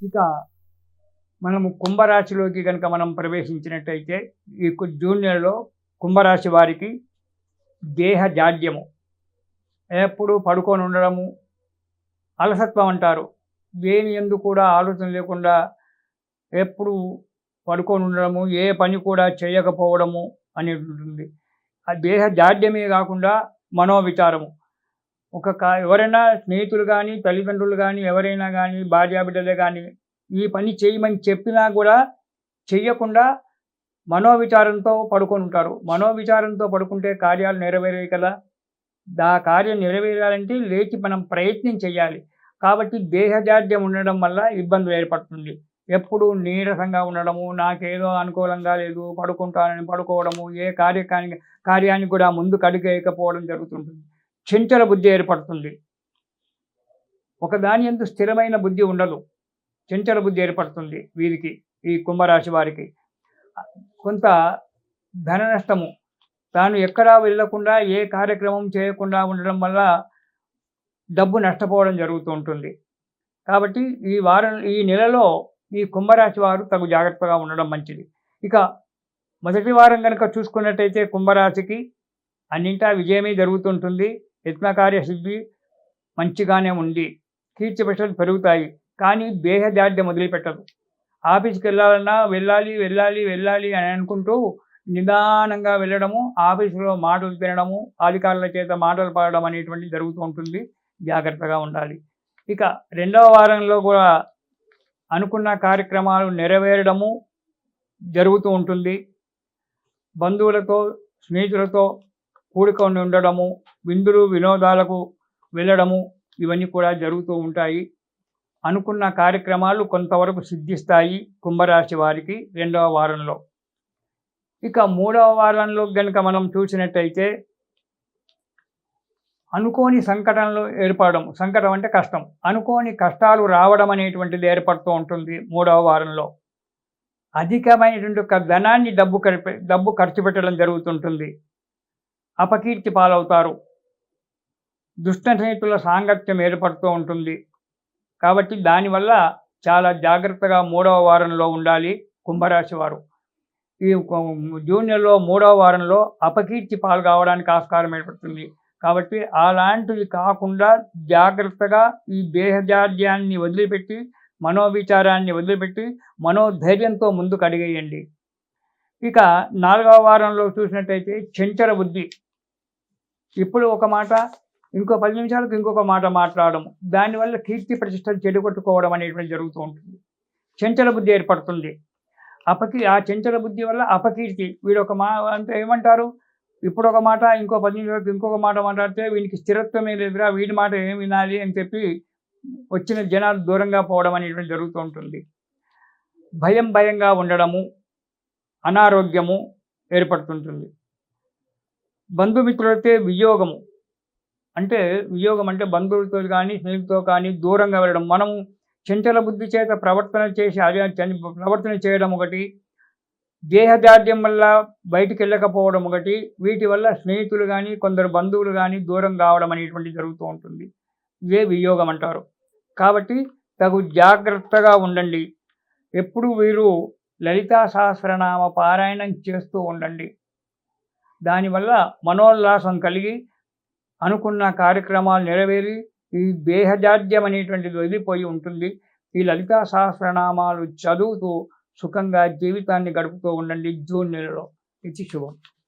ఇక మనము కుంభరాశిలోకి గనుక మనం ప్రవేశించినట్టయితే ఈ జూన్ నెలలో కుంభరాశి వారికి దేహ జాడ్యము, ఎప్పుడు పడుకొని ఉండడము, అలసత్వం అంటారు. దేని యందు కూడా ఆలోచన లేకుండా ఎప్పుడు పడుకొని ఉండడము, ఏ పని కూడా చేయకపోవడము అనేది ఉంటుంది. ఆ దేహ జాడ్యమే కాకుండా మనోవిచారము. ఎవరైనా స్నేహితులు గానీ, తల్లిదండ్రులు గానీ, ఎవరైనా గానీ, భార్యాబిడ్డలే గానీ, ఈ పని చేయమని చెప్పినా గూడా చెయ్యకుండా మనోవిచారంతో పడుకొనుంటారు. మనోవిచారంతో పడుకుంటే కార్యాలు నెరవేరేవి కదా! కార్యం నెరవేరాలంటే లేచి మనం ప్రయత్నం చేయాలి. కాబట్టి దేహదార్ఢ్యం ఉండడం వల్ల ఇబ్బందులు ఏర్పడుతుంది. ఎప్పుడూ నీరసంగా ఉండడము, నాకేదో అనుకూలంగా లేదు, పడుకుంటానని పడుకోవడము, ఏ కార్యానికి కూడా ముందుకు అడుగేయకపోవడం జరుగుతుంటుంది. చంచల బుద్ధి ఏర్పడుతుంది. ఒకదాని యందు స్థిరమైన బుద్ధి ఉండదు. చంచల బుద్ధి ఏర్పడుతుంది వీరికి, ఈ కుంభరాశి వారికి. కొంత ధన నష్టము, తాను ఎక్కడా వెళ్ళకుండా ఏ కార్యక్రమం చేయకుండా ఉండడం వల్ల డబ్బు నష్టపోవడం జరుగుతూ ఉంటుంది. కాబట్టి ఈ నెలలో ఈ కుంభరాశి వారు తగు జాగ్రత్తగా ఉండడం మంచిది. ఇక మొదటి వారం కనుక చూసుకున్నట్టయితే కుంభరాశికి అన్నింటా విజయమే జరుగుతుంటుంది. యత్నకార్య సిద్ధి మంచిగానే ఉంది. కీర్తి ప్రతిష్టలు పెరుగుతాయి. కానీ దేహదార్ఢ్యం వదిలిపెట్టదు. ఆఫీస్‌కి వెళ్ళాలన్నా వెళ్ళాలి అని అనుకుంటూ నిదానంగా వెళ్ళడము, ఆఫీసులో మాటలు తినడము, అధికారుల చేత మాటలు పడడం అనేటువంటిది జరుగుతూ ఉంటుంది. జాగ్రత్తగా ఉండాలి. ఇక రెండవ వారంలో కూడా అనుకున్న కార్యక్రమాలు నెరవేరడము జరుగుతూ ఉంటుంది. బంధువులతో, స్నేహితులతో కూడుకొని ఉండడము, విందులు వినోదాలకు వెళ్ళడము, ఇవన్నీ కూడా జరుగుతూ ఉంటాయి. అనుకున్న కార్యక్రమాలు కొంతవరకు సిద్ధిస్తాయి కుంభరాశి వారికి రెండవ వారంలో. ఇక మూడవ వారంలో గనుక మనం చూసినట్టయితే అనుకోని సంకటనలు ఏర్పడడం, సంకటం అంటే కష్టం, అనుకోని కష్టాలు రావడం అనేటువంటిది ఏర్పడుతూ ఉంటుంది మూడవ వారంలో. అధికమైనటువంటి ధనాన్ని డబ్బు ఖర్చు పెట్టడం జరుగుతుంటుంది. అపకీర్తి పాలవుతారు. దుష్ట స్నేహితుల సాంగత్యం ఏర్పడుతూ ఉంటుంది. కాబట్టి దానివల్ల చాలా జాగ్రత్తగా మూడవ వారంలో ఉండాలి కుంభరాశి వారు. ఈ జూన్ నెలలో మూడవ వారంలో అపకీర్తి పాలు కావడానికి ఆస్కారం ఏర్పడుతుంది. కాబట్టి అలాంటివి కాకుండా జాగ్రత్తగా ఈ దేహదార్ఢ్యాన్ని వదిలిపెట్టి, మనోవిచారాన్ని వదిలిపెట్టి, మనోధైర్యంతో ముందుకు అడిగేయండి. ఇక నాలుగవ వారంలో చూసినట్టయితే చంచల బుద్ధి. ఇప్పుడు ఒక మాట, ఇంకో 10 నిమిషాలకు ఇంకొక మాట మాట్లాడడం, దానివల్ల కీర్తి ప్రతిష్టలు చెడగొట్టుకోవడం అనేటువంటి జరుగుతూ ఉంటుంది. చంచల బుద్ధి ఏర్పడుతుంది. ఆ చంచల బుద్ధి వల్ల అపకీర్తి. వీడొక అంటే ఏమంటారు, ఇప్పుడు ఒక మాట, ఇంకో 10 నిమిషాలకు ఇంకొక మాట మాట్లాడితే వీనికి స్థిరత్వమే లేదురా, వీడి మాట ఏం వినాలి అని చెప్పి వచ్చిన జనాలు దూరంగా పోవడం అనేటువంటి జరుగుతూ ఉంటుంది. భయంగా ఉండడము, అనారోగ్యము ఏర్పడుతుంటుంది. బంధుమిత్రులతో వియోగం అంటే బంధువులతో కానీ, స్నేహితులతో కానీ దూరంగా వెళ్ళడం. మనం చంచల బుద్ధి చేత ప్రవర్తన చేయడం ఒకటి, దేహదార్ఢ్యం వల్ల బయటికి వెళ్ళకపోవడం ఒకటి, వీటి వల్ల స్నేహితులు కానీ, కొందరు బంధువులు కానీ దూరం కావడం అనేటువంటిది జరుగుతూ ఉంటుంది. ఇవే వియోగం అంటారు. కాబట్టి తగు జాగ్రత్తగా ఉండండి. ఎప్పుడు వీరు లలితా సహస్రనామ పారాయణం చేస్తూ ఉండండి. దానివల్ల మనోల్లాసం కలిగి అనుకున్న కార్యక్రమాలు నెరవేరి ఈ దేహదార్ఢ్యం అనేటువంటిది వదిలిపోయి ఉంటుంది. ఈ లలితా సహస్రనామాలు చదువుతూ సుఖంగా జీవితాన్ని గడుపుతూ ఉండండి జూన్ నెలలో. ఇది శుభం.